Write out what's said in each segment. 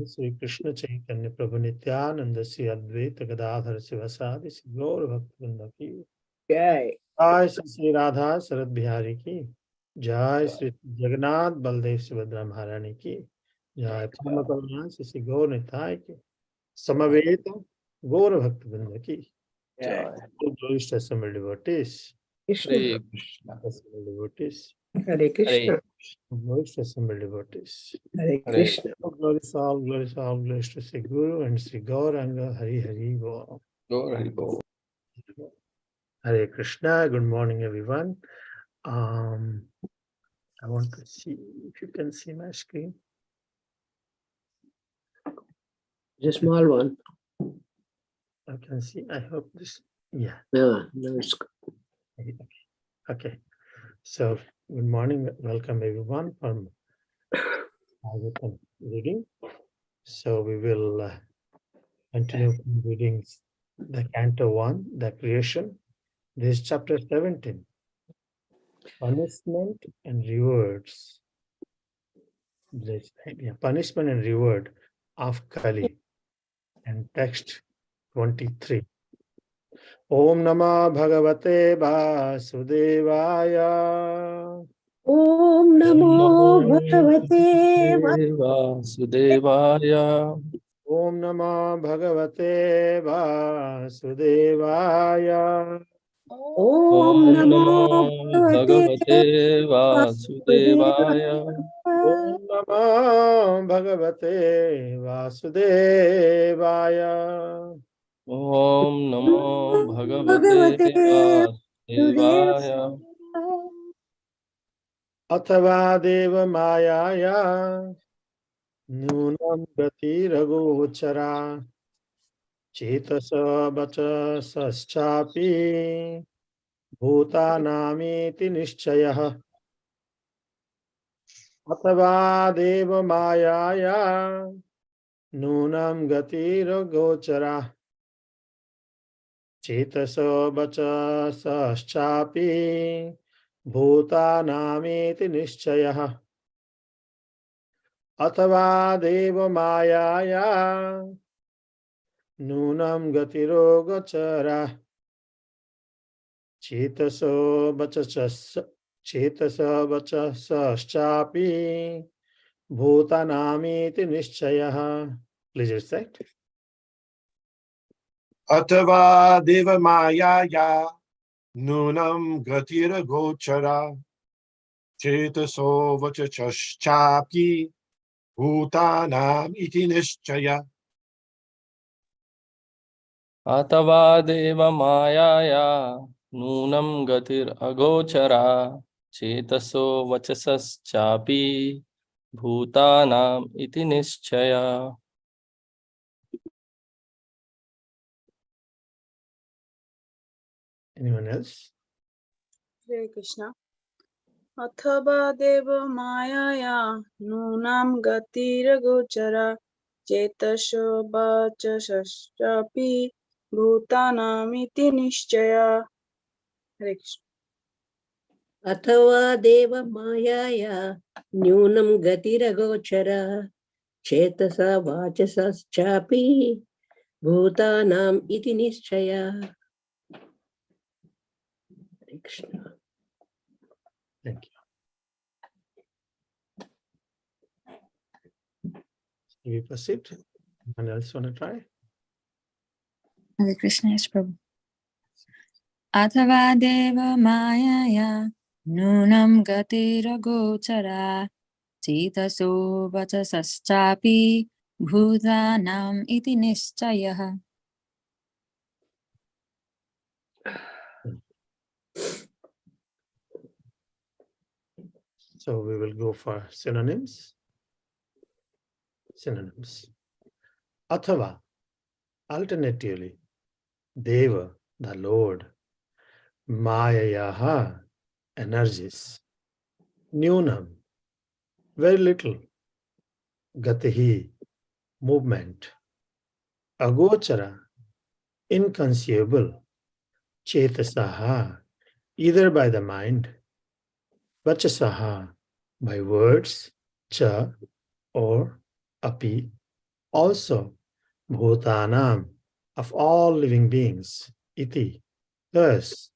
Shri Krishna Chaitanya Prabhu Nityananda Sri Advaita Gadadhar Sivasadi Sri Gaur Bhaktivinoda ki Jai. Jai Sri Radha Sarad Bihari ki Jai Sri Jagannath Baldev Subhadra Maharani ki Jai Pramakalyan Sri Gaur Nitai ki Samaveta Gaur Bhaktivinoda ki Jai. Glorious to assembled devotees. Krishna. Hare Krishna. Assembled devotees. Hare Krishna. Glorious to assembled devotees. Hare Hare Krishna. Glories all, glories to Sri Guru and Sri Gauranga Hari Hari Bo. Hare Bol. Hare Krishna. Good morning, everyone. I want to see if you can see my screen. Just small one. I can see. I hope this. Yeah. Yeah, no, it's Okay. So, good morning. Welcome, everyone, from Bhagavatam reading. So, we will continue reading the Canto 1, the creation. This is chapter 17. Punishment and rewards. This, yeah, punishment and reward of Kali. And text 23. Om Namah Bhagavate Vasudevaya. Om Namo Bhagavate Vasudevaya. Om Namah Bhagavate Vasudevaya. Om Om Namo Namo Bhagavate Vasudevaya. Om Namah Bhagavate Vasudevaya. Om Namo Bhagavate Vasudevaya. Athava Deva Mayaya Nunam Gati Ragochara Chetasa Bacha Saschapi Bhutanamiti Nishchayah Athava Deva Mayaya Nunam Gati Ragochara Chetasa Bacha Saschapi Bhutanamiti Nishchayah Athava Deva Mayaya Nunam Gatiro Gochara Chetaso Vachasaschapi Bhutanamiti Nishchayah. Please recite. Atava deva maya ya nunam gatira gochara chetaso vachachaschapi bhutanam iti nishchaya. Atava deva mayaya nunam gatir agochara chetaso vachasaschapi bhutanam iti nishchaya. Anyone else? Hare Krishna. Athava deva mayaya nunam gatira gochara chetasho bachashapi bhutanamiti nishchaya. Hare Krishna. Athava Deva Mayaya Nyunam Gatiragochara Chetasa Vachasas Chapi Bhutanam Iti Nishchaya. Hare Krishna. Thank you. Can we proceed? Anyone else want to try? Hare Krishna, yes, Prabhu. Athava deva mayaya nunam gatira gochara chetaso vachasaschapi bhutanam iti nishchayah. So we will go for synonyms. Synonyms. Athava, alternatively, Deva, the Lord, Mayayaha, energies, Nyunam, very little, Gatihi, movement, Agochara, inconceivable, Chetasaha, either by the mind, Vachasaha, by words, Cha, or Api, Also, Bhutanam, of all living beings, iti, thus,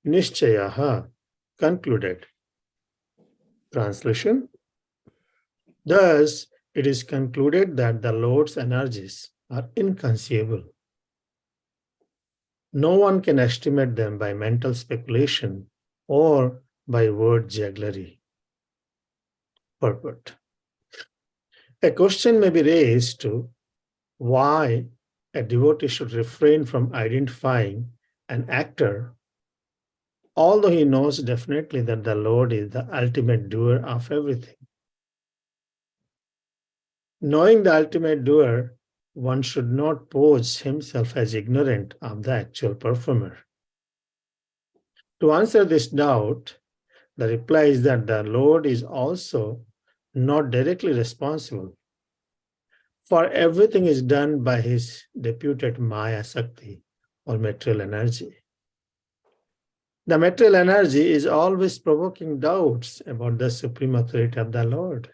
Nishchayaha, concluded. Translation. Thus, it is concluded that the Lord's energies are inconceivable. No one can estimate them by mental speculation or by word jugglery. Purport. A question may be raised to why a devotee should refrain from identifying an actor, although he knows definitely that the Lord is the ultimate doer of everything. Knowing the ultimate doer, one should not pose himself as ignorant of the actual performer. To answer this doubt, the reply is that the Lord is also not directly responsible, for everything is done by his deputed Maya Sakti or material energy. The material energy is always provoking doubts about the supreme authority of the Lord.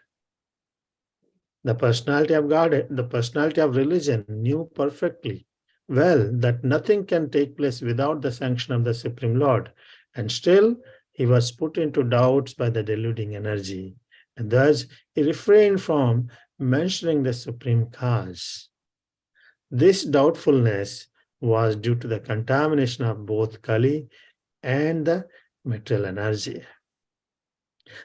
The personality of God, the personality of religion knew perfectly well that nothing can take place without the sanction of the Supreme Lord, and still he was put into doubts by the deluding energy, and thus he refrained from mentioning the supreme cause. This doubtfulness was due to the contamination of both Kali and the material energy.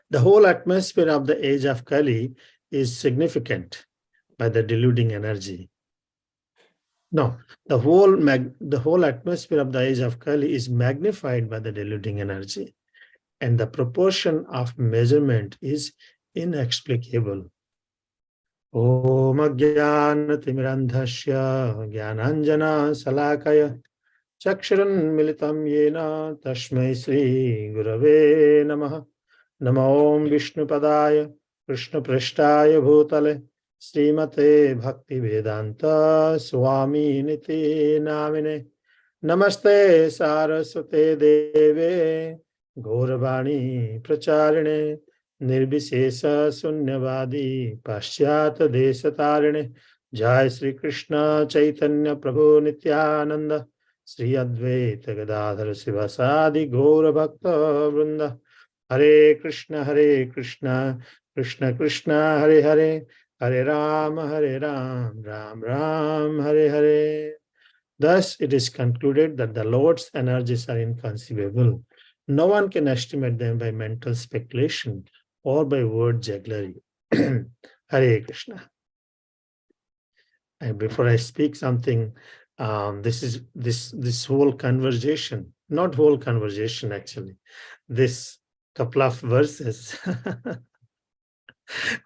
The whole atmosphere of the age of Kali is significant by the deluding energy. No, the whole atmosphere of the age of Kali is magnified by the deluding energy, and the proportion of measurement is inexplicable. Om Ajnana-timirandhasya Jnananjana Salakaya Chakshuran Militam Yena Tashmai Sri Gurave Namaha Namo Om Vishnupadaya Krishna Prishtaya Bhutale Srimate Bhakti Vedanta Swami Niti Namine Namaste Saraswate Deve Gauravani Pracharine Nirbhisesa Sunyavadi Paschat Desatarine Jai Sri Krishna Chaitanya Prabhu Nityananda Sri Advaita Gadadhara Sivasadi Gaura Bhakta Vrinda Hare Krishna, Krishna Krishna, Hare Hare, Hare Ram, Ram Ram, Hare Hare. Thus, it is concluded that the Lord's energies are inconceivable. No one can estimate them by mental speculation or by word jugglery. Hare Krishna. And before I speak something, this whole conversation, not whole conversation actually, this couple of verses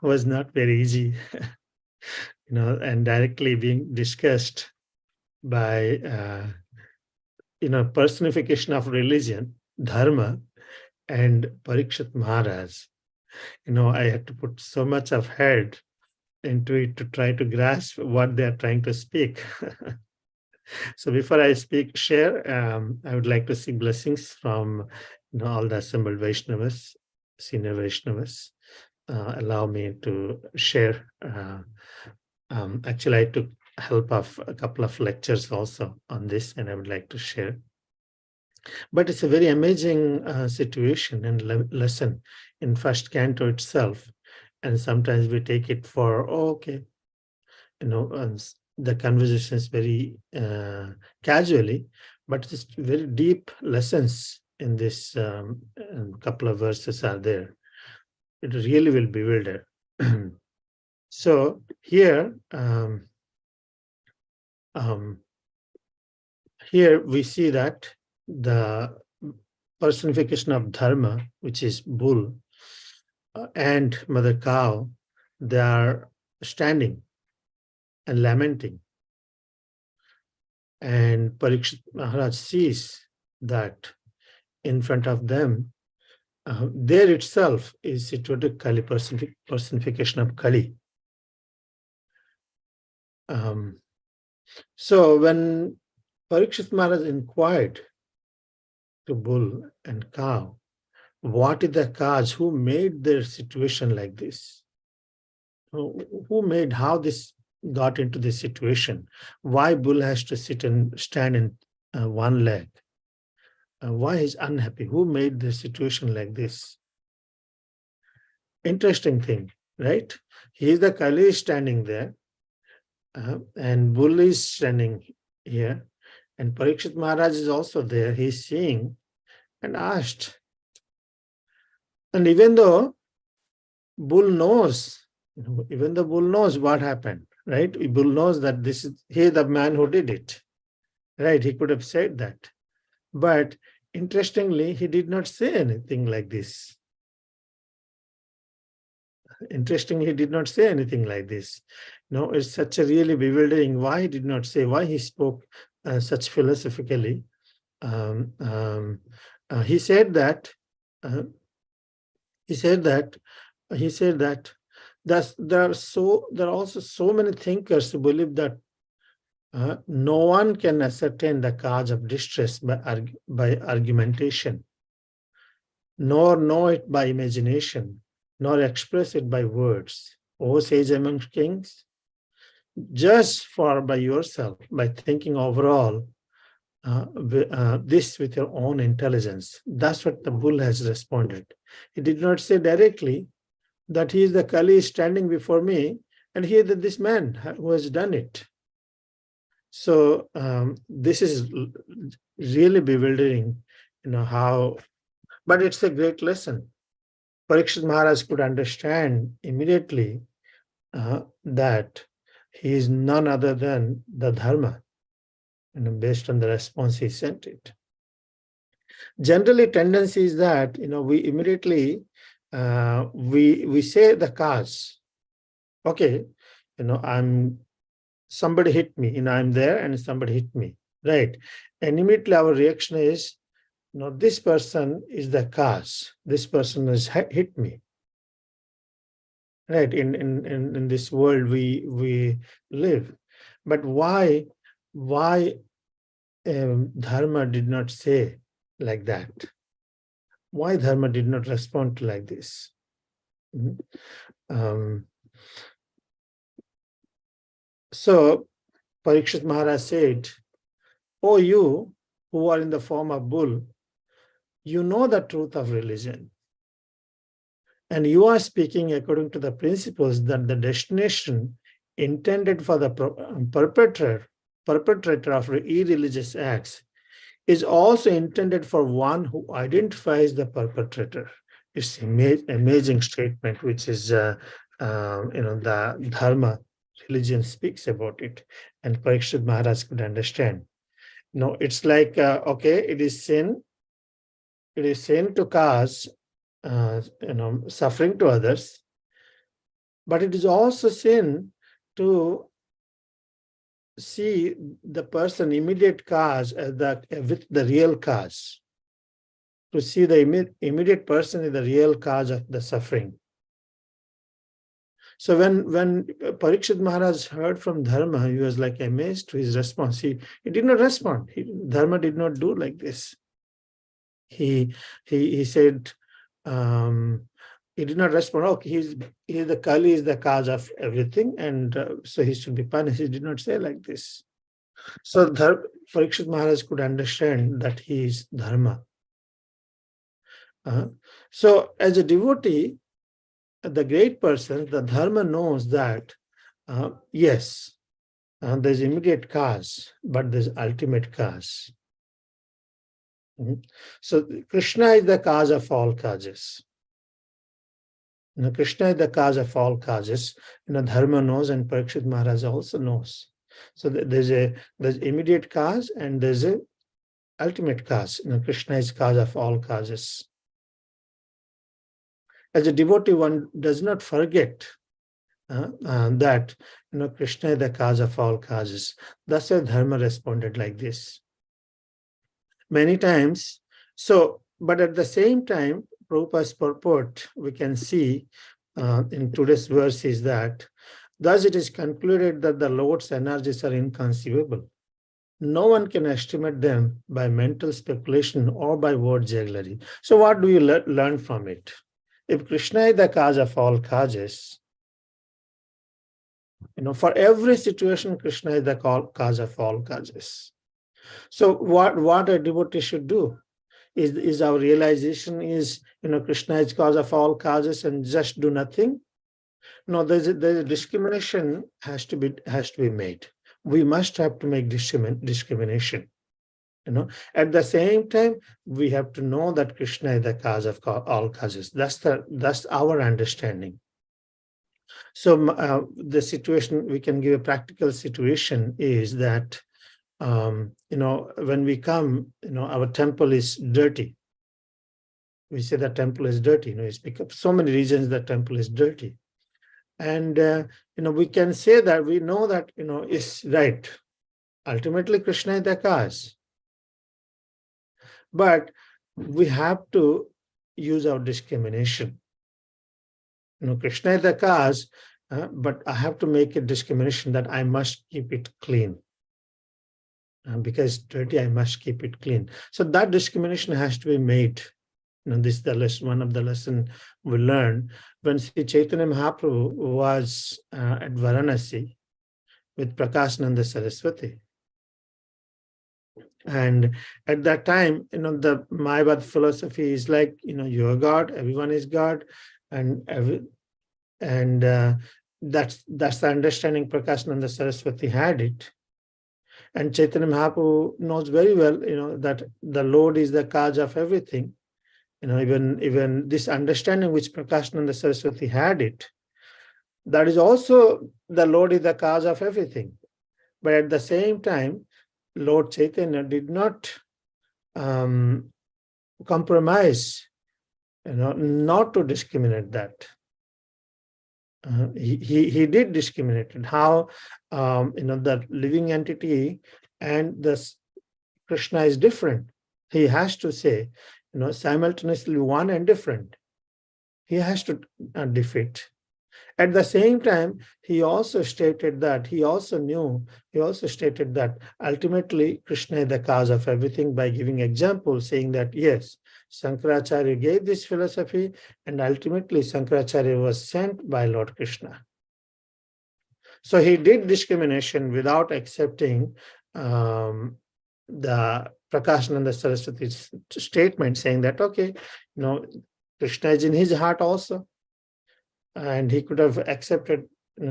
was not very easy, and directly being discussed by, personification of religion, dharma, and Parikshit Maharaj. I had to put so much of head into it to try to grasp what they are trying to speak. So before I share, I would like to seek blessings from all the assembled Vaishnavas, senior Vaishnavas. Allow me to share. Actually, I took help of a couple of lectures also on this, and I would like to share. But it's a very amazing situation and lesson in first canto itself. And sometimes we take it for, okay, the conversation is very casually, but it's very deep lessons in this couple of verses are there. It really will bewilder. So here, here we see that the personification of dharma, which is bull, and mother cow, they are standing and lamenting. And Parikshit Maharaj sees that in front of them, there itself is situated Kali, personification of Kali. So when Parikshit Maharaj inquired to bull and cow, what is the cause? Who made their situation like this? Who made how this got into this situation? Why bull has to sit and stand in one leg? Why he's unhappy? Who made the situation like this? Interesting thing, right? He is the Kali standing there, and bull is standing here, and Parikshit Maharaj is also there. He's seeing and asked. And even though bull knows, even the bull knows what happened, right? Bull knows that this is he the man who did it, right? He could have said that. But interestingly, he did not say anything like this. Interestingly, he did not say anything like this. No, it's such a really bewildering why he did not say, why he spoke such philosophically. He said that there are also so many thinkers who believe that no one can ascertain the cause of distress by argumentation, nor know it by imagination, nor express it by words. O sage among kings, just by yourself, by thinking overall this with your own intelligence. That's what the bull has responded. He did not say directly that he is the Kali standing before me, and here that this man who has done it. So this is really bewildering, how, but it's a great lesson. Parikshit Maharaj could understand immediately that he is none other than the Dharma, based on the response he sent it. Generally, tendency is that we immediately we say the cause. Okay, somebody hit me. I'm there and somebody hit me, right? And immediately our reaction is, this person is the cause. This person has hit me. Right, in this world we live, but why Dharma did not say like that? Why Dharma did not respond to like this? So Parikshit Maharaj said, "Oh, you who are in the form of bull, you know the truth of religion. And you are speaking according to the principles that the destination intended for the perpetrator of irreligious acts is also intended for one who identifies the perpetrator." It's amazing statement, which is the Dharma religion speaks about it, and Parikshit Maharaj could understand. It's like okay, it is sin to cause suffering to others, but it is also sin to see the person immediate cause as with the real cause, to see the immediate person is the real cause of the suffering. So when Parikshit Maharaj heard from Dharma, he was like amazed to his response. He did not respond. Dharma did not do like this. He said, he did not respond. Okay, the Kali is the cause of everything, and so he should be punished. He did not say like this. So Parikshit Maharaj could understand that he is Dharma. So as a devotee, the great person, the Dharma knows that yes, there's immediate cause, but there's ultimate cause. So Krishna is the cause of all causes. Krishna is the cause of all causes. Dharma knows, and Parikshit Maharaj also knows. So there's immediate cause and there's a ultimate cause. Krishna is cause of all causes. As a devotee, one does not forget that Krishna is the cause of all causes. That's why Dharma responded like this. Many times. So, but at the same time, Prabhupada's purport we can see in today's verse is that, thus it is concluded that the Lord's energies are inconceivable. No one can estimate them by mental speculation or by word jugglery. So what do you learn from it? If Krishna is the cause of all causes, For every situation, Krishna is the cause of all causes. So what a devotee should do is our realization is, Krishna is cause of all causes and just do nothing. No, there's a discrimination has to be made. We must have to make discrimination. At the same time, we have to know that Krishna is the cause of all causes. That's our understanding. So the situation, we can give a practical situation is that when we come, our temple is dirty. We say the temple is dirty. It's because so many reasons the temple is dirty. And, we can say that we know that, it's right. Ultimately, Krishna is the cause. But we have to use our discrimination. Krishna is the cause, but I have to make a discrimination that I must keep it clean. Because dirty, I must keep it clean. So that discrimination has to be made. This is the lesson, one of the lessons we learned when Sri Chaitanya Mahaprabhu was at Varanasi with Prakashananda Saraswati. And at that time, the Mayavad philosophy is like, you're God, everyone is God, and that's the understanding Prakashananda Saraswati had it. And Chaitanya Mahaprabhu knows very well, that the Lord is the cause of everything. Even this understanding which Prakashananda Saraswati had it, that is also the Lord is the cause of everything. But at the same time, Lord Chaitanya did not compromise, not to discriminate that. He did discriminate how the living entity and the Krishna is different. He has to say, simultaneously one and different. He has to defeat. At the same time, he also stated that ultimately Krishna is the cause of everything by giving examples, saying that yes, Shankaracharya gave this philosophy, and ultimately Shankaracharya was sent by Lord Krishna. So he did discrimination without accepting the Prakashananda Saraswati's statement, saying that, okay, Krishna is in his heart also. And he could have accepted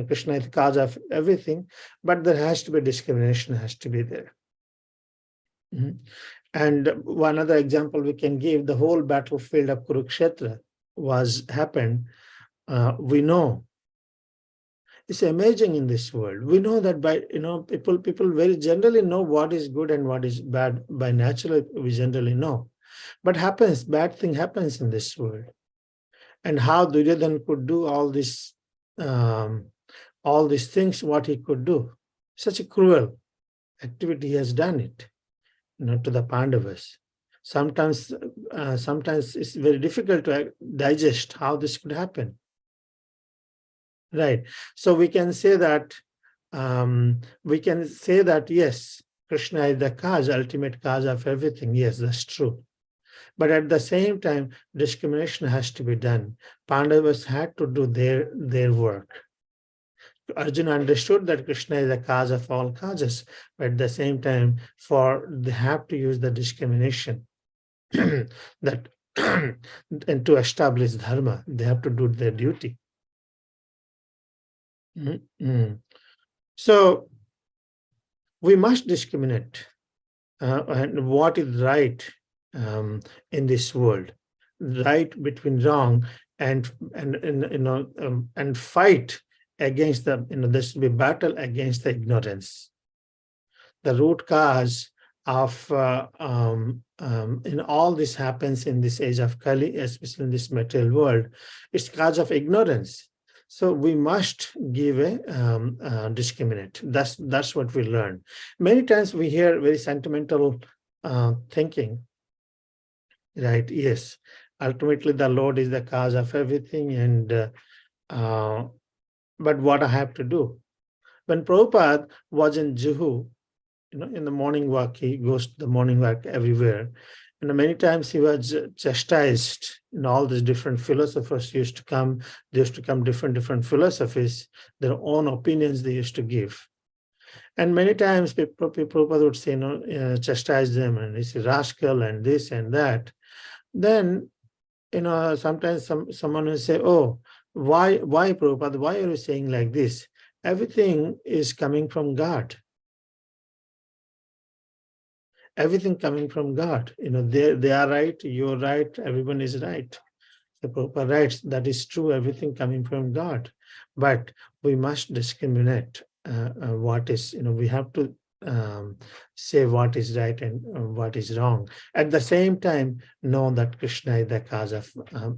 Krishna is the cause of everything, but there has to be discrimination, has to be there. And one other example we can give, the whole battlefield of Kurukshetra happened. We know it's amazing in this world. We know that by people very generally know what is good and what is bad. By natural, we generally know. But bad thing happens in this world. And how Duryodhana could do all these things, what he could do. Such a cruel activity he has done it, to the Pandavas. Sometimes it's very difficult to digest how this could happen. Right. So we can say that yes, Krishna is the cause, ultimate cause of everything. Yes, that's true. But at the same time, discrimination has to be done. Pandavas had to do their work. Arjuna understood that Krishna is the cause of all causes, but at the same time, they have to use the discrimination that and to establish dharma, they have to do their duty. So we must discriminate and what is right in this world, right between wrong and fight against there should be battle against the ignorance. The root cause of all this happens in this age of Kali, especially in this material world, it's cause of ignorance. So we must give a discriminate. That's what we learn. Many times we hear very sentimental thinking. Right? Yes. Ultimately, the Lord is the cause of everything, and but what I have to do? When Prabhupada was in Juhu, in the morning walk, he goes to the morning walk everywhere. many times he was chastised. All these different philosophers used to come. There used to come different philosophies, their own opinions they used to give. And many times Prabhupada would say, chastise them, and he's a rascal and this and that. Then, sometimes someone will say, oh, why Prabhupada, why are you saying like this? Everything is coming from God. Everything coming from God. They are right, you're right, everyone is right. The Prabhupada writes, that is true, everything coming from God. But we must discriminate what is, we have to say what is right and what is wrong. At the same time, know that Krishna is the cause of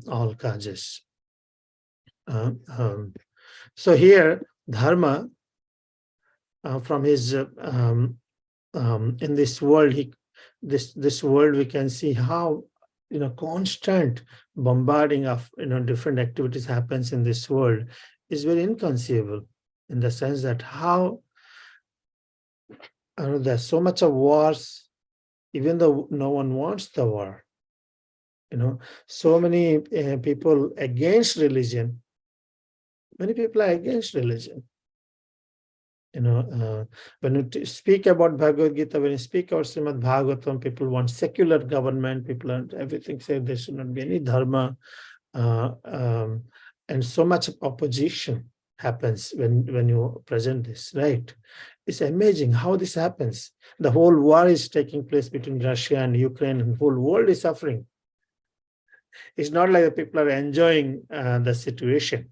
all causes. So here, Dharma, from his in this world, this world, we can see how constant bombarding of different activities happens in this world is very inconceivable, in the sense that how there's so much of wars, even though no one wants the war. So many people against religion. Many people are against religion. When you speak about Bhagavad Gita, when you speak about Srimad Bhagavatam, people want secular government, people and everything say there should not be any dharma, and so much opposition happens when you present this, right? It's amazing how this happens. The whole war is taking place between Russia and Ukraine, and the whole world is suffering. It's not like the people are enjoying the situation,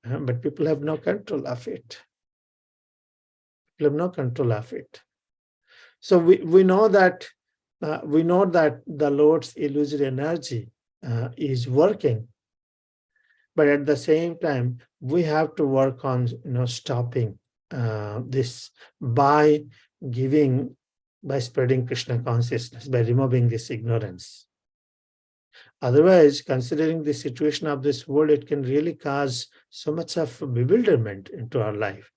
but people have no control of it. Have no control of it. So we know that the Lord's illusory energy is working, but at the same time we have to work on stopping this by spreading Krishna consciousness, by removing this ignorance. Otherwise, considering the situation of this world, it can really cause so much of bewilderment into our life.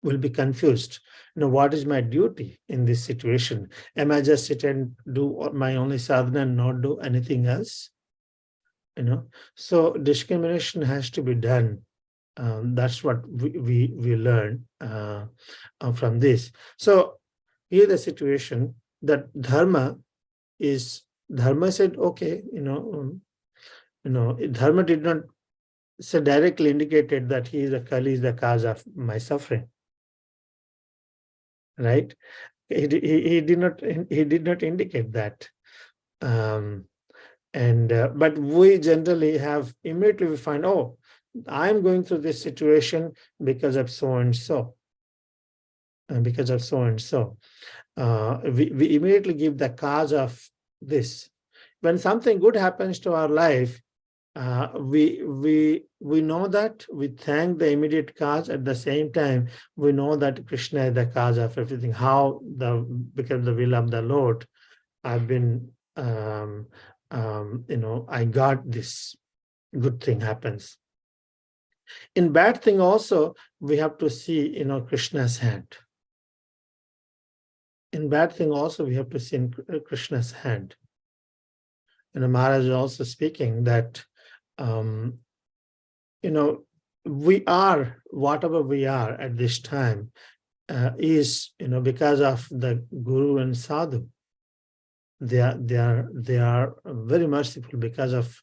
Will be confused. What is my duty in this situation? Am I just sit and do my only sadhana and not do anything else? So discrimination has to be done. That's what we learn from this. So here the situation that Dharma said, okay, Dharma did not say directly indicated that Kali is the cause of my suffering. Right? He did not indicate that. But we generally have immediately we find, oh, I'm going through this situation because of so and so. Because of so and so. We immediately give the cause of this. When something good happens to our life, we know that, we thank the immediate cause. At the same time, we know that Krishna is the cause of everything. How because of the will of the Lord, I've been I got this good thing happens. In bad thing also, we have to see Krishna's hand. In bad thing also, we have to see in Krishna's hand. Maharaj is also speaking that we are whatever we are at this time is because of the Guru and Sadhu. They are very merciful. Because of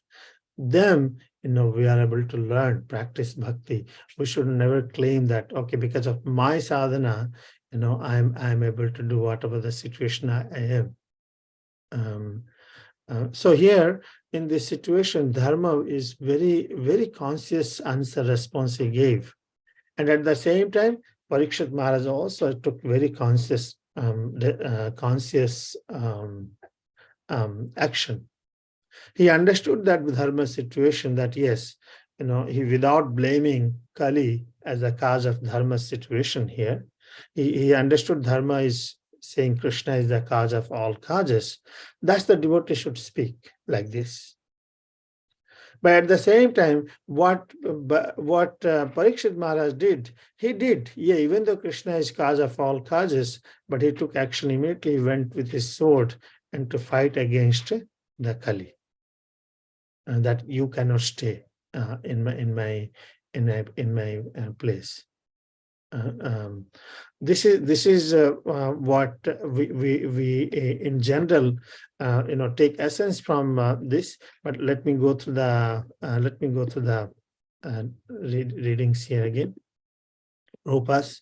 them, we are able to learn, practice bhakti. We should never claim that, okay, because of my sadhana, I'm able to do whatever the situation I am. So here, in this situation, Dharma is very, very conscious answer response he gave. And at the same time, Parikshit Maharaj also took very conscious action. He understood that Dharma situation, that yes, he, without blaming Kali as a cause of Dharma situation here, he understood Dharma is saying Krishna is the cause of all causes. That's the devotee should speak like this. But at the same time, what Parikshit Maharaj did, even though Krishna is cause of all causes, but he took action immediately. He went with his sword and to fight against the Kali. That you cannot stay in my place. This is what we in general take essence from this. But let me go through the readings here again. Rupas.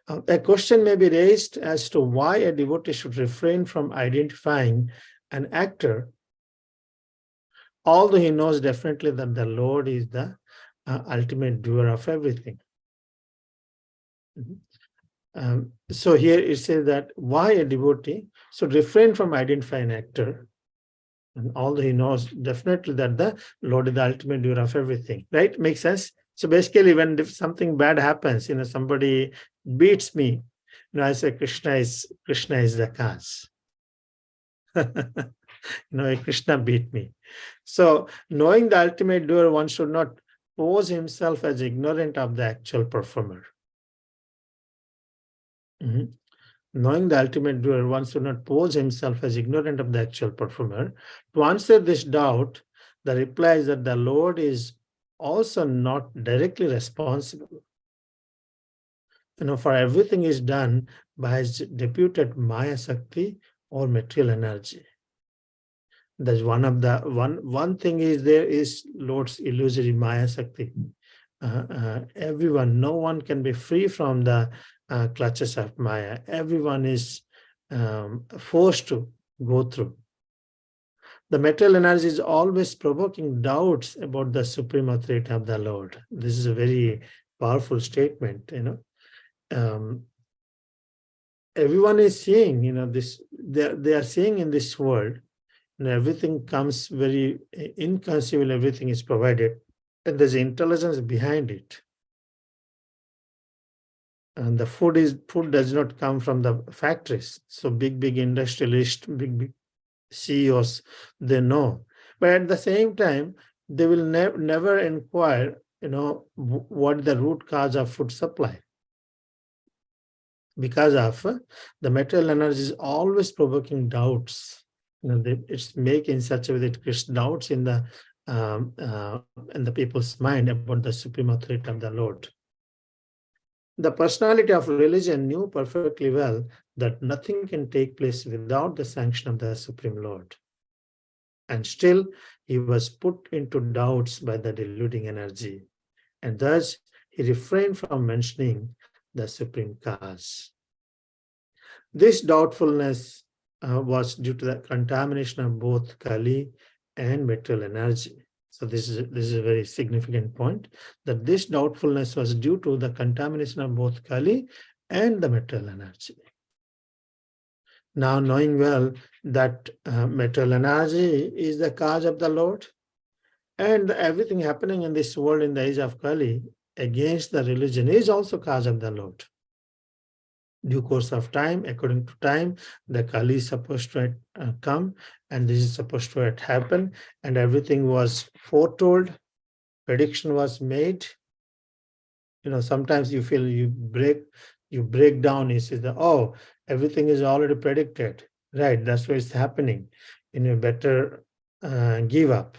A question may be raised as to why a devotee should refrain from identifying an actor, although he knows definitely that the Lord is the ultimate doer of everything. So here it says that why a devotee should refrain from identifying an actor, and although he knows definitely that the Lord is the ultimate doer of everything. Right? Makes sense? So basically, when something bad happens, somebody beats me, I say Krishna is the cause. Krishna beat me. So knowing the ultimate doer, one should not pose himself as ignorant of the actual performer. Knowing the ultimate doer, one should not pose himself as ignorant of the actual performer. To answer this doubt, the reply is that the Lord is also not directly responsible. For everything is done by his deputed Maya Shakti or material energy. That's one thing is there is Lord's illusory Maya Shakti. No one can be free from the clutches of Maya. Everyone is forced to go through. The material energy is always provoking doubts about the supreme authority of the Lord. This is a very powerful statement. Everyone is seeing, this. They are seeing in this world, everything comes very inconceivable. Everything is provided, and there's intelligence behind it. And the food does not come from the factories. So big industrialists, big CEOs, they know. But at the same time, they will never inquire, what the root cause of food supply. Because of the material energy is always provoking doubts. It's making such a way that it creates doubts in the people's mind about the supreme authority of the Lord. The personality of religion knew perfectly well that nothing can take place without the sanction of the Supreme Lord. And still, he was put into doubts by the deluding energy. And thus, he refrained from mentioning the Supreme Cause. This doubtfulness was due to the contamination of both Kali and material energy. So this is a very significant point, that this doubtfulness was due to the contamination of both Kali and the material energy. Now, knowing well that material energy is the cause of the Lord, and everything happening in this world in the age of Kali against the religion is also cause of the Lord. Due course of time, according to time, the Kali is supposed to come, and this is supposed to happen, and everything was foretold, prediction was made. Sometimes you feel you break down, you say that, oh, everything is already predicted, right? That's what is happening. You better give up.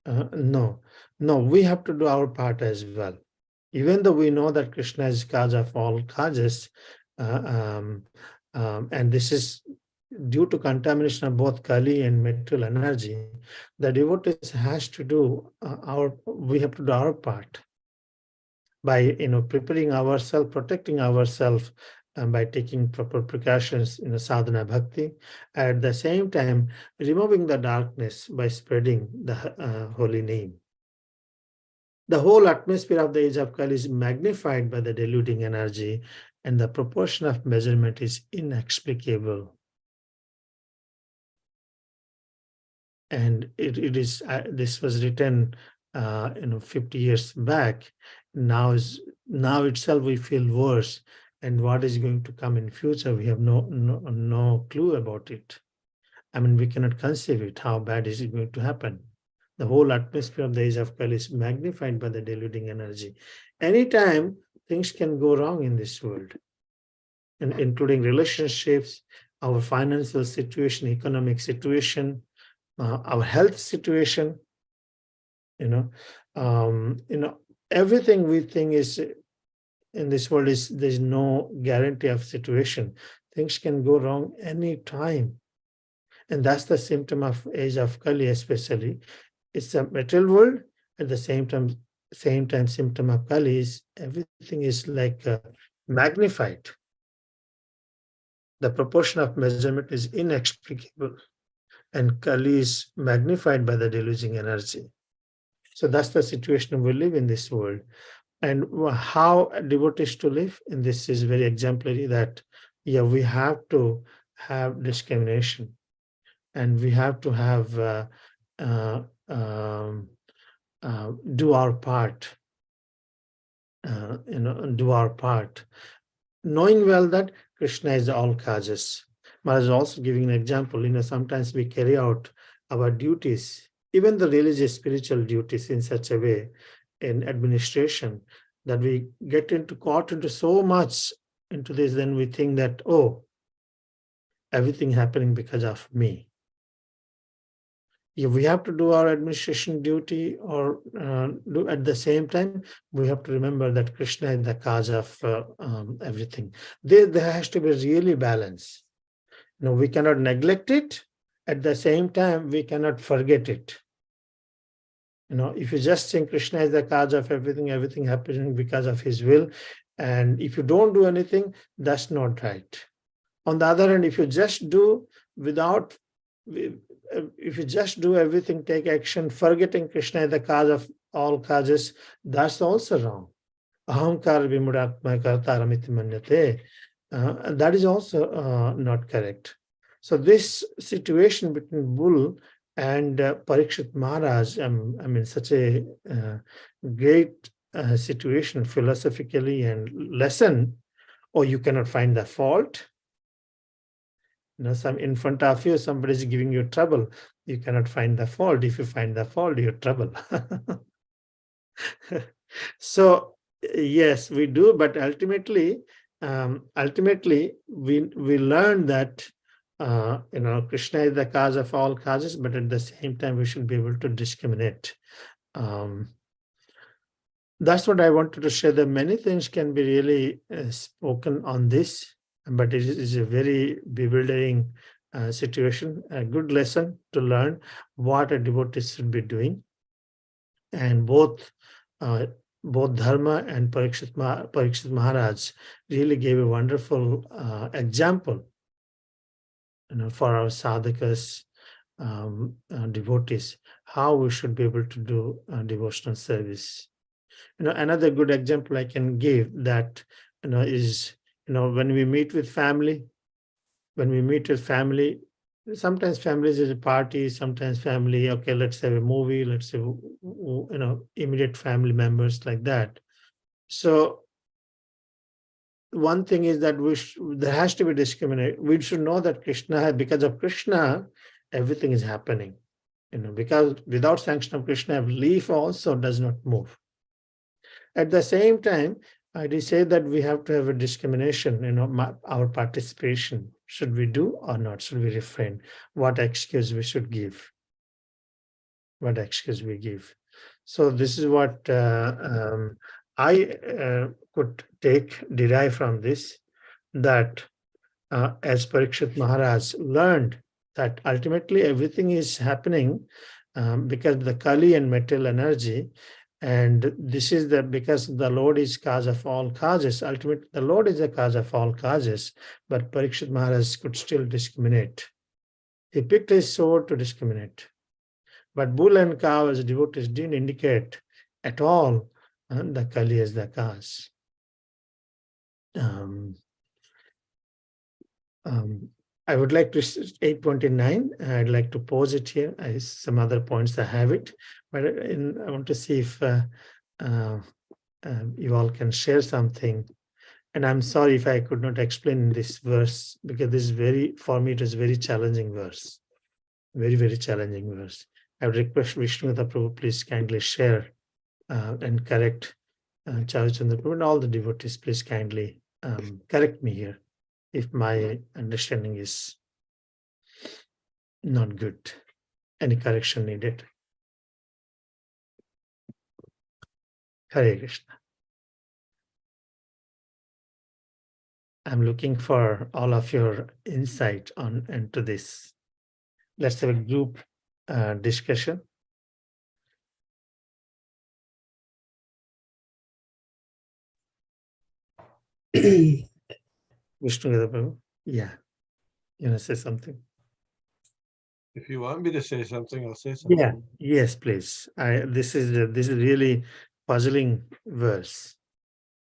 No, we have to do our part as well. Even though we know that Krishna is cause of all causes, and this is due to contamination of both Kali and material energy, the devotees has to do we have to do our part by preparing ourselves, protecting ourselves, and by taking proper precautions in sadhana bhakti. At the same time, removing the darkness by spreading the holy name. The whole atmosphere of the age of Kali is magnified by the deluding energy, and the proportion of measurement is inexplicable. And this was written 50 years back. Now itself we feel worse, and what is going to come in future, we have no clue about it. We cannot conceive it, how bad is it going to happen. The whole atmosphere of the age of Kali is magnified by the deluding energy. Anytime things can go wrong in this world, and including relationships, our financial situation, economic situation, our health situation, everything we think is in this world is there's no guarantee of situation. Things can go wrong any time. And that's the symptom of age of Kali, especially. It's a material world. At the same time, symptom of Kali is everything is like magnified. The proportion of measurement is inexplicable, and Kali is magnified by the delusion energy. So that's the situation we live in this world. And how devotees to live in this is very exemplary, that we have to have discrimination, and we have to have do our part, do our part, knowing well that Krishna is all causes. Maharaj is also giving an example. Sometimes we carry out our duties, even the religious, spiritual duties, in such a way in administration that we get caught into so much into this, then we think that, oh, everything happening because of me. If we have to do our administration duty or do at the same time, we have to remember that Krishna is the cause of everything. There has to be really balance. We cannot neglect it. At the same time, we cannot forget it. If you just think Krishna is the cause of everything, everything happening because of his will, and if you don't do anything, that's not right. On the other hand, if you just do everything, take action, forgetting Krishna is the cause of all causes, that's also wrong. Ahamkar vimudatma kartaramiti manyate. That is also not correct. So this situation between Bull and Parikshit Maharaj, such a great situation philosophically and lesson. Or you cannot find the fault. Some in front of you, somebody is giving you trouble. You cannot find the fault. If you find the fault, you're trouble. So yes, we do, but ultimately, we learn that Krishna is the cause of all causes, but at the same time, we should be able to discriminate. That's what I wanted to share. That many things can be really spoken on this, but it is a very bewildering situation, a good lesson to learn what a devotee should be doing. And both Dharma and Parikshit Maharaj really gave a wonderful example for our sadhakas, devotees, how we should be able to do devotional service. Another good example I can give that is when we meet with family. Sometimes families is a party, sometimes family, okay, let's have a movie, let's have immediate family members like that. So one thing is that there has to be discrimination. We should know that because of Krishna, everything is happening. Because without sanction of Krishna, a leaf also does not move. At the same time, I did say that we have to have a discrimination, our participation. Should we do or not? Should we refrain? What excuse we should give? What excuse we give? So this is what I could derive from this, that as Parikshit Maharaj learned that ultimately everything is happening because the Kali and material energy. And this is because the Lord is cause of all causes. Ultimately, the Lord is the cause of all causes, but Parikshit Maharaj could still discriminate. He picked his sword to discriminate. But bull and cow as devotees didn't indicate at all the Kali as the cause. I would like to 829. I'd like to pause it here. Some other points I have it, but I want to see if you all can share something. And I'm sorry if I could not explain this verse, because this is for me, it is very challenging verse. Very, very challenging verse. I would request Vishnuvata Prabhu, please kindly share and correct Chavichandra Prabhu, and all the devotees, please kindly correct me here. if my understanding is not good. Any correction needed? Hare Krishna. I'm looking for all of your insight on into this. Let's have a group discussion. Vishnu Prabhu, yeah, you want to say something? If you want me to say something, I'll say something. Yeah, yes, please. This is really puzzling verse.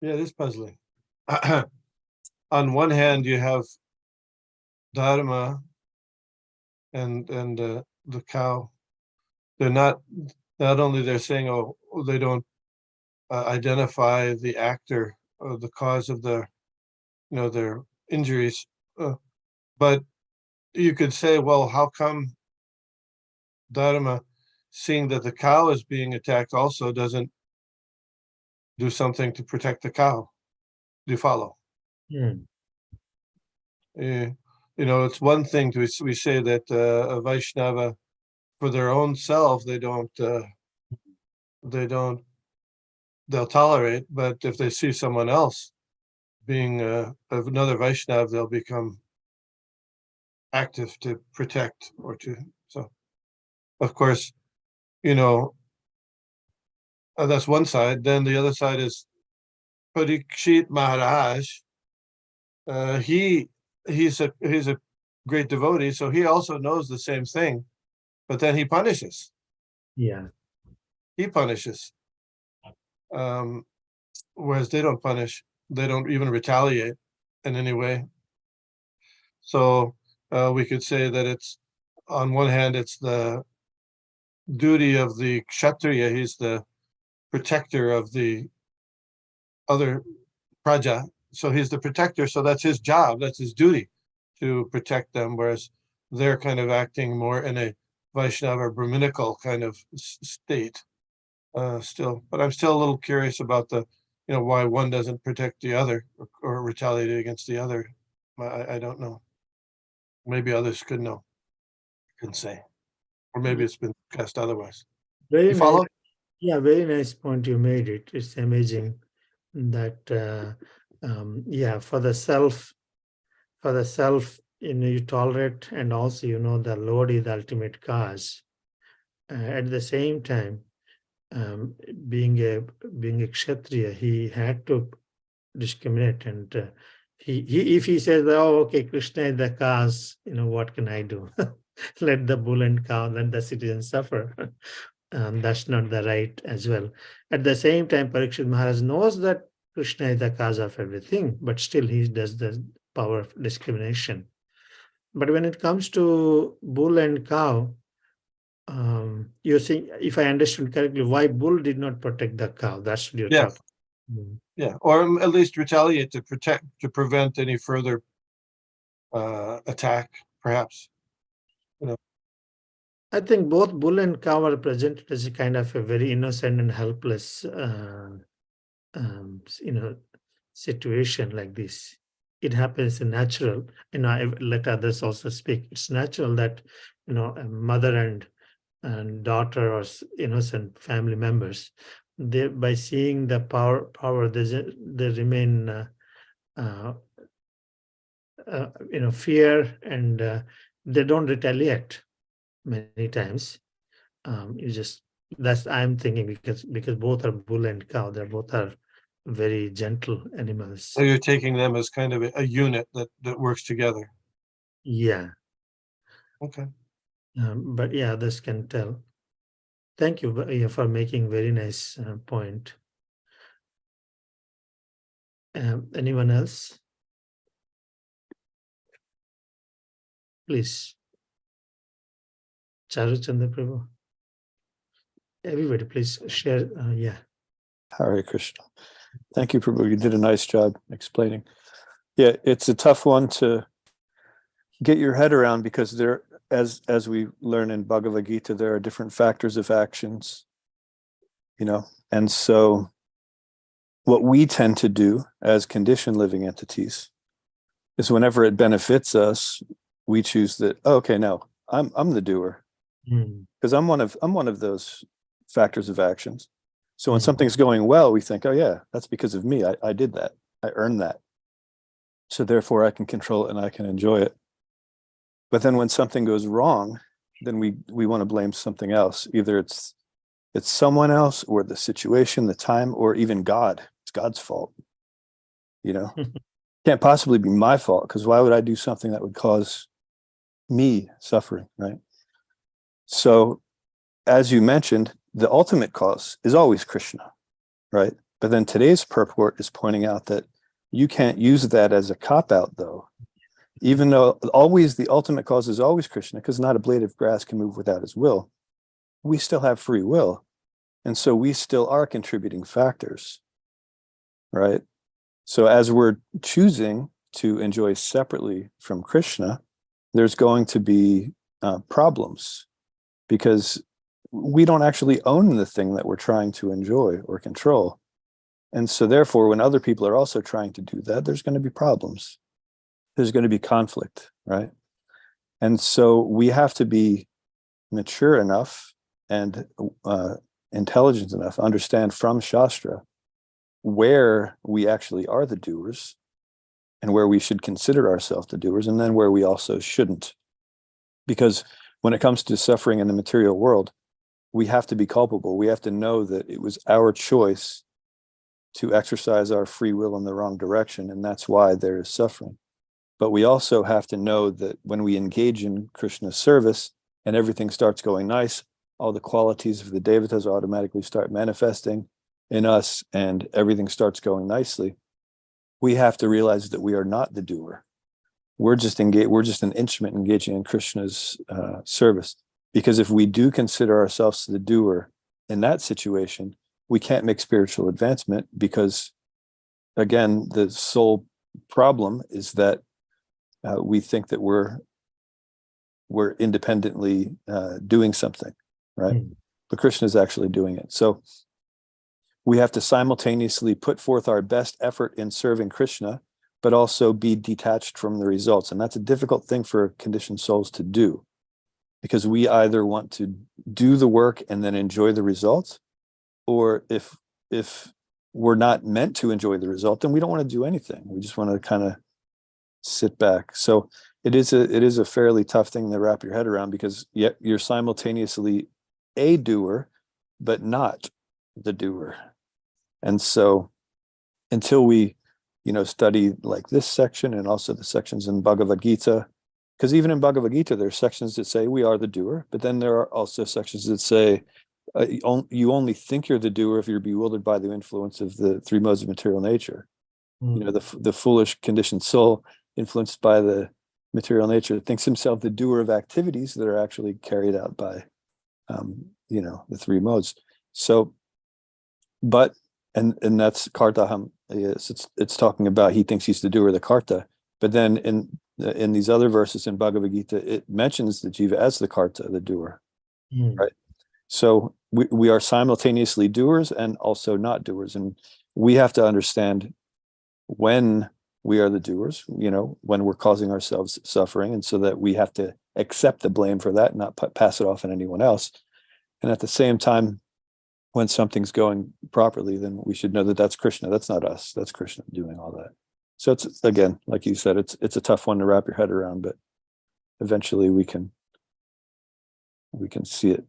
Yeah, it is puzzling. On one hand, you have Dharma and the cow. They're not only they're saying, oh, they don't identify the actor or the cause of their their injuries, but you could say, well, how come Dharma, seeing that the cow is being attacked, also doesn't do something to protect the cow? Do you follow? Hmm. It's one thing to we say that a Vaishnava, for their own self, they'll tolerate, but if they see someone else being another Vaishnava, they'll become active to protect or to. So, of course, that's one side. Then the other side is Parikshit Maharaj. He's a great devotee, so he also knows the same thing, but then he punishes. Yeah. He punishes. Whereas they don't punish. They don't even retaliate in any way. So we could say that it's, on one hand, it's the duty of the Kshatriya. He's the protector of the other praja. So he's the protector. So that's his job. That's his duty, to protect them. Whereas they're kind of acting more in a Vaishnava Brahminical kind of state still. But I'm still a little curious about why one doesn't protect the other or retaliate against the other. I don't know. Maybe others could know, can say, or maybe it's been discussed otherwise. Very You follow? nice. Yeah, very nice point you made it. It's amazing that yeah, for the self, you tolerate, and also the Lord is the ultimate cause. At the same time, being a Kshatriya, he had to discriminate, and if he says, oh, okay, Krishna is the cause, what can I do? Let the bull and cow, let the citizens suffer. That's not the right as well. At the same time, Parikshit Maharaj knows that Krishna is the cause of everything, but still he does the power of discrimination. But when it comes to bull and cow, you're saying, if I understood correctly, why bull did not protect the cow? That's what you're Yeah. talking. Yeah, or at least retaliate to prevent any further attack, perhaps. I think both bull and cow are presented as a kind of a very innocent and helpless, situation like this. It happens natural. I let others also speak. It's natural that a mother and daughter or innocent family members, they, by seeing the power, they remain fear, and they don't retaliate many times. That's I'm thinking, because both are bull and cow. They both are very gentle animals. So you're taking them as kind of a unit that works together. Yeah. Okay. But yeah, others can tell. Thank you for making very nice point. Anyone else? Please. Charu Chandra Prabhu. Everybody, please share. Yeah. Hare Krishna. Thank you, Prabhu. You did a nice job explaining. Yeah, it's a tough one to get your head around, because there, as we learn in Bhagavad Gita, there are different factors of actions, and so what we tend to do as conditioned living entities is whenever it benefits us, we choose that, oh, okay, no, I'm the doer, because I'm one of those factors of actions. So when something's going well, we think, oh yeah, that's because of me. I did that. I earned that. So therefore I can control it and I can enjoy it. But then when something goes wrong, then we want to blame something else. Either it's someone else or the situation, the time, or even God. It's God's fault. Can't possibly be my fault, because why would I do something that would cause me suffering, right? So as you mentioned, the ultimate cause is always Krishna, right? But then today's purport is pointing out that you can't use that as a cop-out, though. Even though always the ultimate cause is always Krishna, because not a blade of grass can move without his will, we still have free will. And so we still are contributing factors, right? So as we're choosing to enjoy separately from Krishna, there's going to be problems, because we don't actually own the thing that we're trying to enjoy or control. And so therefore, when other people are also trying to do that, there's going to be problems. There's going to be conflict, right? And so we have to be mature enough and intelligent enough, understand from Shastra where we actually are the doers and where we should consider ourselves the doers, and then where we also shouldn't. Because when it comes to suffering in the material world, we have to be culpable. We have to know that it was our choice to exercise our free will in the wrong direction, and that's why there is suffering. But we also have to know that when we engage in Krishna's service and everything starts going nice, all the qualities of the devatas automatically start manifesting in us and everything starts going nicely. We have to realize that we are not the doer. We're just an instrument engaging in Krishna's service. Because if we do consider ourselves the doer in that situation, we can't make spiritual advancement, because again, the sole problem is that we think that we're independently doing something, right? But Krishna is actually doing it. So we have to simultaneously put forth our best effort in serving Krishna, but also be detached from the results. And that's a difficult thing for conditioned souls to do, because we either want to do the work and then enjoy the results, or if we're not meant to enjoy the result, then we don't want to do anything. We just want to kind of sit back. So it is a fairly tough thing to wrap your head around, because yet you're simultaneously a doer, but not the doer. And so until we, study like this section and also the sections in Bhagavad Gita, because even in Bhagavad Gita, there are sections that say we are the doer, but then there are also sections that say you only think you're the doer if you're bewildered by the influence of the three modes of material nature. The foolish conditioned soul, influenced by the material nature, thinks himself the doer of activities that are actually carried out by, the three modes. So, but and that's kartaham. It's talking about he thinks he's the doer of the karta. But then in these other verses in Bhagavad Gita, it mentions the jiva as the karta, the doer, right? So we are simultaneously doers and also not doers, and we have to understand when we are the doers, when we're causing ourselves suffering, and so that we have to accept the blame for that, not pass it off on anyone else. And at the same time, when something's going properly, then we should know that that's Krishna. That's not us. That's Krishna doing all that. So it's, again, like you said, it's a tough one to wrap your head around, but eventually we can see it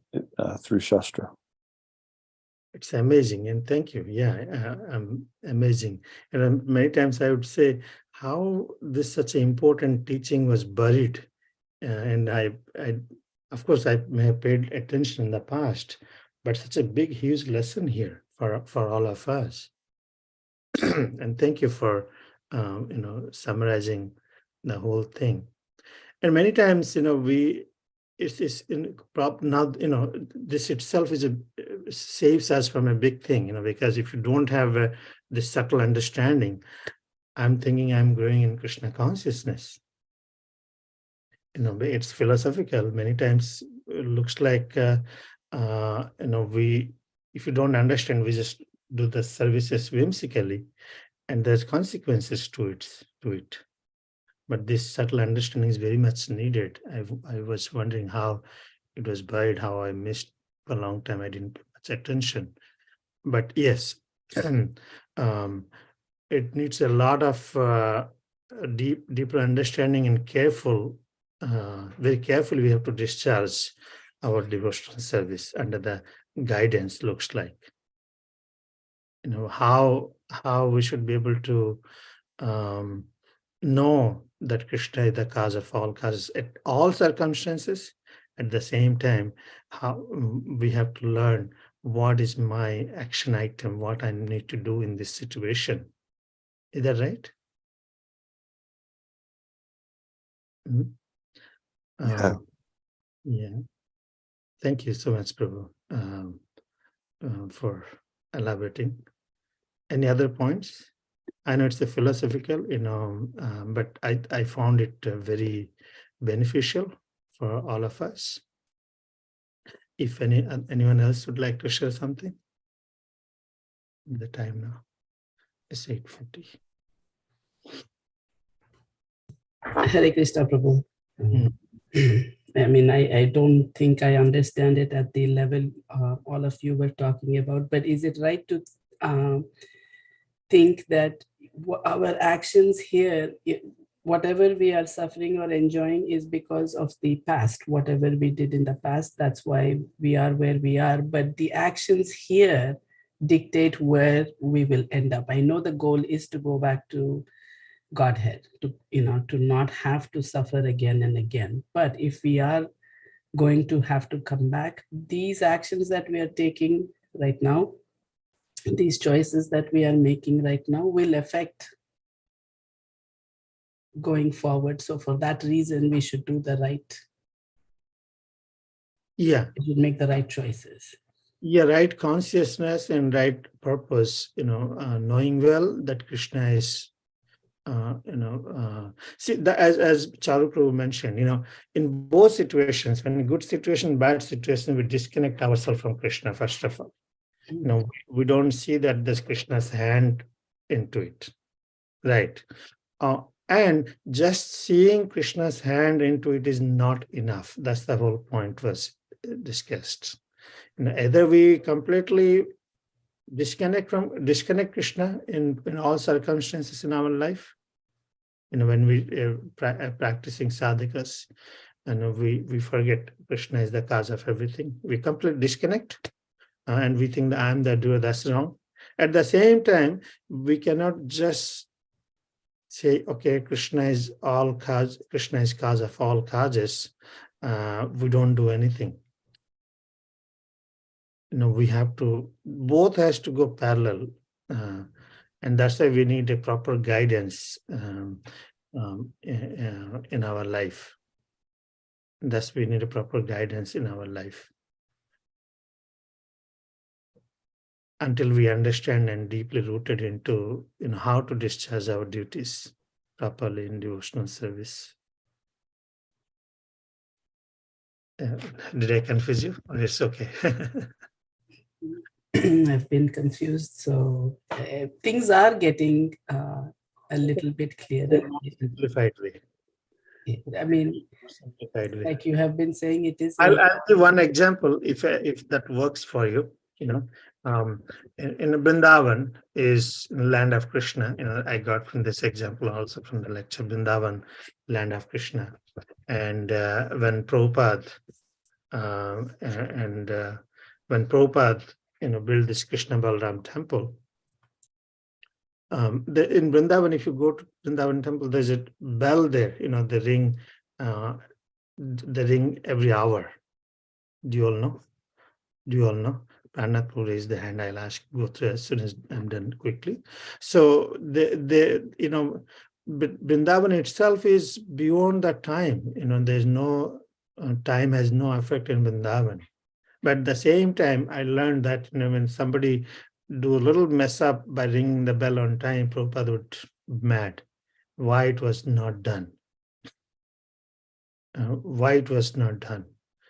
through Shastra. It's amazing, and thank you. Yeah, amazing. And many times I would say how this such an important teaching was buried, and I of course I may have paid attention in the past, but such a big, huge lesson here for all of us. And thank you for summarizing the whole thing. And many times, it's in now, this itself saves us from a big thing, because if you don't have this subtle understanding, I'm thinking I'm growing in Krishna consciousness. It's philosophical. Many times it looks like, if you don't understand, we just do the services whimsically, and there's consequences to it. but this subtle understanding is very much needed. I was wondering how it was buried, how I missed for a long time. I didn't pay much attention. But yes, it needs a lot of deeper understanding and very carefully we have to discharge our devotional service under the guidance looks like. How we should be able to know that Krishna is the cause of all causes at all circumstances. At the same time, how we have to learn what is my action item, what I need to do in this situation. Is that right? Yeah. Yeah. Thank you so much, Prabhu, for elaborating. Any other points? I know it's a philosophical, but I found it very beneficial for all of us. If anyone else would like to share something, the time now is 8:40. Hare Krishna Prabhu. Mm. I mean, I don't think I understand it at the level all of you were talking about, but is it right to think that our actions here, whatever we are suffering or enjoying is because of the past, whatever we did in the past, that's why we are where we are, but the actions here dictate where we will end up. I know the goal is to go back to Godhead, to not have to suffer again and again. But if we are going to have to come back, these actions that we are taking right now, these choices that we are making right now will affect going forward. So for that reason, we should do the right. Yeah. We should make the right choices. Yeah, right consciousness and right purpose, knowing well that Krishna is see that as Charu Prabhu mentioned, in both situations, when in good situation, bad situation, we disconnect ourselves from Krishna first of all. We don't see that there's Krishna's hand into it, right? And just seeing Krishna's hand into it is not enough. That's the whole point was discussed. Either we completely disconnect Krishna in all circumstances in our life. When we practicing sadhakas, and we forget Krishna is the cause of everything. We completely disconnect, and we think that I'm the doer. That's wrong. At the same time, we cannot just say, okay, Krishna is cause of all causes. We don't do anything. We have to, both has to go parallel. And that's why we need a proper guidance in our life. Thus, we need a proper guidance in our life. Until we understand and deeply rooted into how to discharge our duties properly in devotional service. Did I confuse you? Or it's okay. I've been confused. So things are getting a little bit clearer. Simplified way. I mean, simplified way. Like you have been saying, it is. I'll give one example if that works for you. In Vrindavan is land of Krishna. I got from this example also from the lecture. Vrindavan, land of Krishna, and when Prabhupada built this Krishna Balaram temple. In Vrindavan, if you go to Vrindavan temple, there's a bell there. The ring every hour. Do you all know? Pranath will raise the hand. I'll go through as soon as I'm done quickly. So Vrindavan itself is beyond that time. There's no time has no effect in Vrindavan. But at the same time, I learned that when somebody do a little mess up by ringing the bell on time, Prabhupada would be mad. Why it was not done?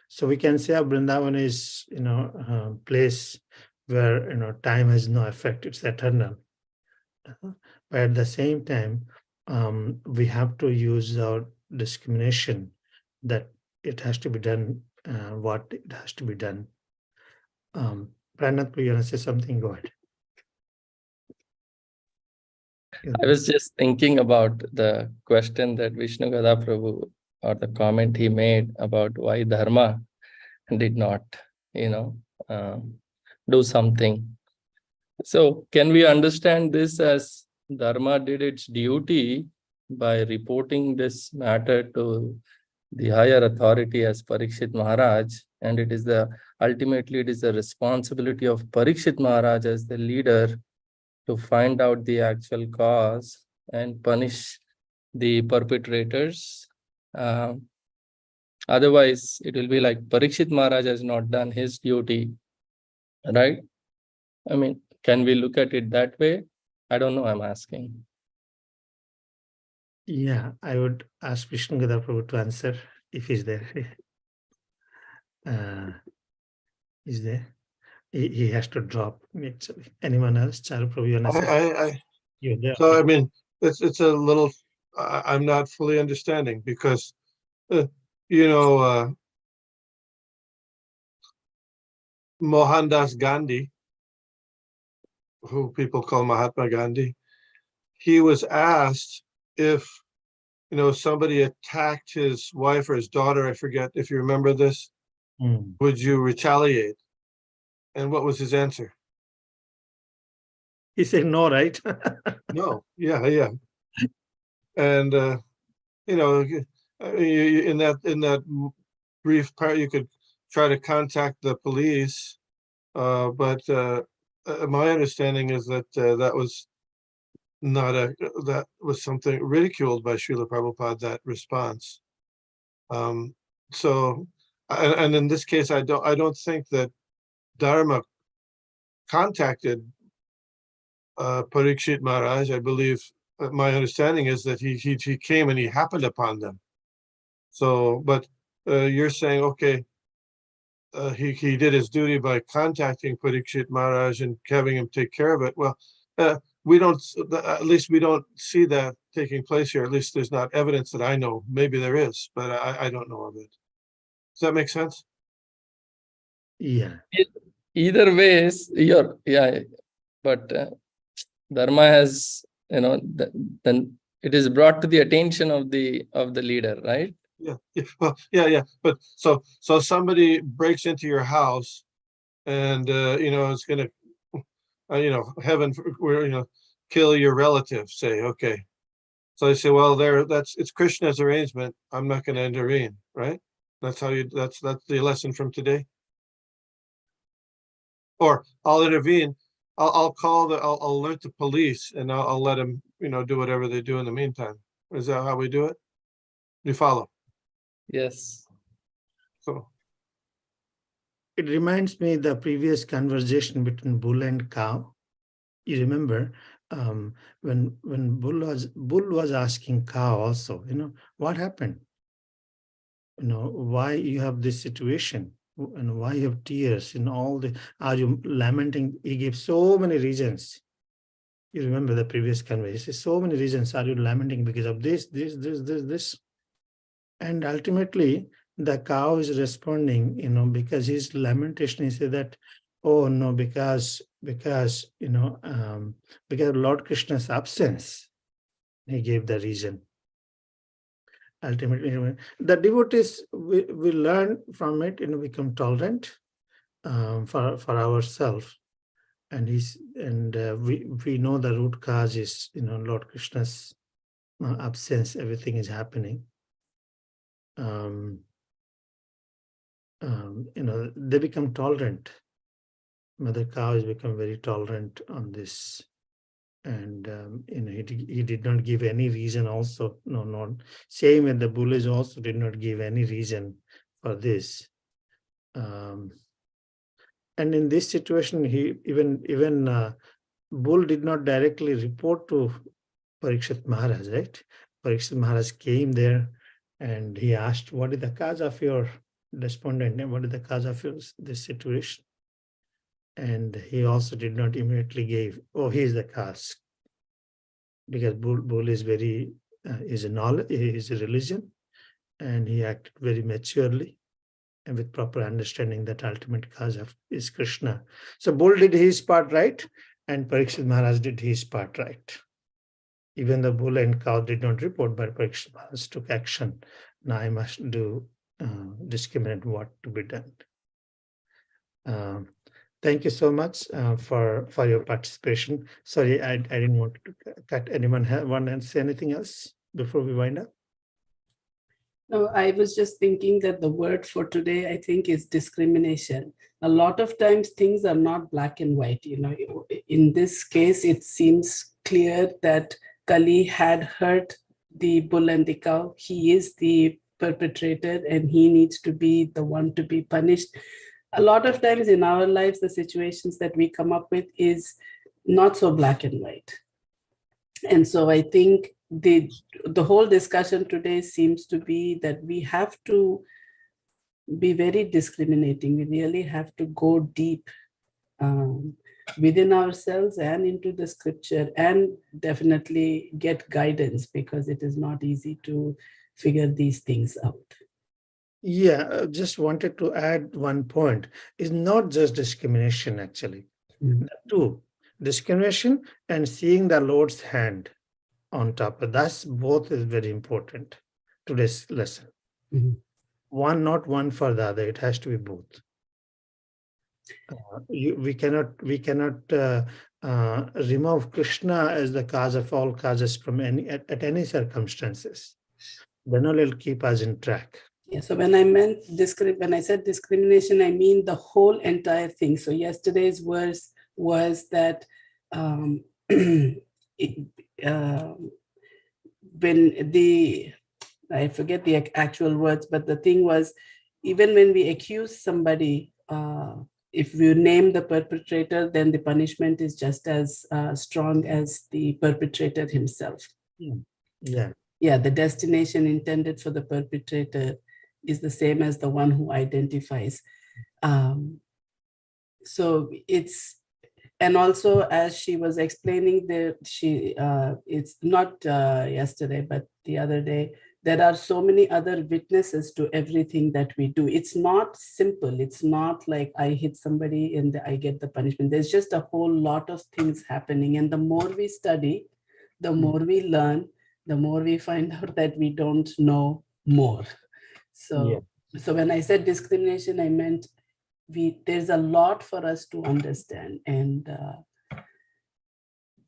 So we can say Vrindavan is, a place where, time has no effect. It's eternal. But at the same time, we have to use our discrimination that it has to be done, what it has to be done. Pranath, you want to say something? Go ahead. I was just thinking about the question that Vishnu Gada Prabhu, or the comment he made about why Dharma did not, do something. So can we understand this as Dharma did its duty by reporting this matter to the higher authority as Parikshit Maharaj, and ultimately it is the responsibility of Parikshit Maharaj as the leader to find out the actual cause and punish the perpetrators. Otherwise, it will be like Parikshit Maharaj has not done his duty, right? I mean, can we look at it that way? I don't know, I'm asking. Yeah, I would ask Vishnu Gada Prabhu to answer if he's there. Is there? He has to drop actually. Anyone else? Charu Prabhu, you want to say? You're there. So I mean, it's a little, I'm not fully understanding because, Mohandas Gandhi, who people call Mahatma Gandhi, he was asked if, somebody attacked his wife or his daughter, I forget if you remember this, would you retaliate? And what was his answer? He said no, right? No. Yeah. And, in that brief part, you could try to contact the police. But my understanding is that that was something ridiculed by Srila Prabhupada, that response. So, and in this case, I don't think that Dharma contacted Parikshit Maharaj. I believe my understanding is that he came and he happened upon them. So, but you're saying, okay, he did his duty by contacting Parikshit Maharaj and having him take care of it. Well, we don't, at least we don't see that taking place here. At least there's not evidence that I know. Maybe there is, but I don't know of it. Does that make sense? Yeah. Either ways, but Dharma has, then it is brought to the attention of the leader, right? Yeah. Well, yeah. But so somebody breaks into your house, and it's gonna, heaven, kill your relative. Say, okay. So they say, well, it's Krishna's arrangement. I'm not going to intervene, right? That's the lesson from today. Or I'll intervene. I'll alert the police, and I'll let them, do whatever they do in the meantime. Is that how we do it? You follow? Yes. So It reminds me the previous conversation between bull and cow. You remember when bull was asking cow also, what happened? Why you have this situation, and why you have tears, are you lamenting? He gave so many reasons. You remember the previous conversation, so many reasons. Are you lamenting because of this? And ultimately the cow is responding, because his lamentation, he said that, oh no, because Lord Krishna's absence, he gave the reason. Ultimately, the devotees, we learn from it, become tolerant for ourselves, and we know the root cause is Lord Krishna's absence. Everything is happening. They become tolerant. Mother cow has become very tolerant on this, and he did not give any reason. Also, not same with the bull is also did not give any reason for this. And in this situation, he even bull did not directly report to Parikshit Maharaj, right? Parikshit Maharaj came there and he asked, what is the cause of your despondent, and what is the cause of this situation? And he also did not immediately give, oh, he is the cause. because bull is very is a knowledge, is a religion, and he acted very maturely and with proper understanding that ultimate cause of is Krishna. So bull did his part right, and Parikshit Maharaj did his part right. Even the bull and cow did not report, but Parikshit Maharaj took action. Now I must do discriminate what to be done. Thank you so much for your participation. Sorry, I didn't want to cut anyone. Want to say anything else before we wind up? No, I was just thinking that the word for today, I think, is discrimination. A lot of times things are not black and white. You know, in this case, it seems clear that Kali had hurt the bull and the cow. He is the perpetrator and he needs to be the one to be punished. A lot of times in our lives, the situations that we come up with is not so black and white. And so I think the whole discussion today seems to be that we have to be very discriminating. We really have to go deep within ourselves and into the scripture, and definitely get guidance, because it is not easy to figure these things out. Yeah, just wanted to add one point. It's not just discrimination, actually. Mhm. Two, discrimination and seeing the Lord's hand on top of that's both is very important today's lesson. Mhm. One, not one for the other. It has to be both. We cannot remove Krishna as the cause of all causes from at any circumstances. Then only it'll keep us in track. Yeah, so when I said discrimination, I mean the whole entire thing. So yesterday's verse was that when I forget the actual words, but the thing was, even when we accuse somebody, if you name the perpetrator, then the punishment is just as strong as the perpetrator himself. Yeah. Yeah, the destination intended for the perpetrator is the same as the one who identifies. So it's, and also as she was explaining there, it's not yesterday, but the other day, there are so many other witnesses to everything that we do. It's not simple. It's not like I hit somebody and I get the punishment. There's just a whole lot of things happening. And the more we study, the more we learn, the more we find out that we don't know more. So when I said discrimination, I meant there's a lot for us to understand, and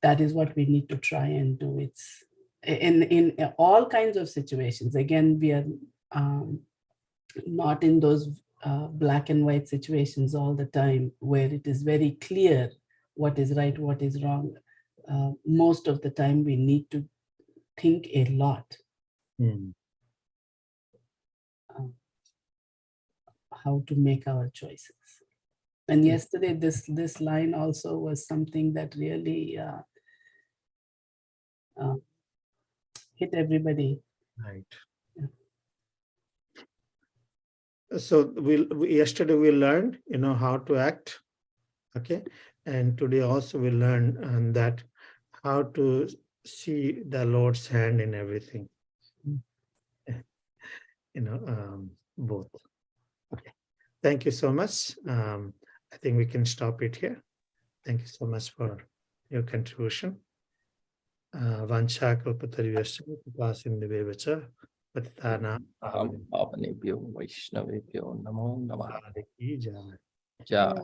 that is what we need to try and do. It's in all kinds of situations. Again, we are not in those black and white situations all the time where it is very clear what is right, what is wrong. Most of the time we need to think a lot. How to make our choices. And yesterday, this line also was something that really hit everybody. Right. So yesterday we learned, how to act. Okay. And today also we learned that how to see the Lord's hand in everything. Both. Okay. Thank you so much. I think we can stop it here. Thank you so much for your contribution. Vancha kalpatarivasya kripasindivevacha patitana Pavanebhyo Vaishnavebhyo Namo Namaha. Ki jai. Jai.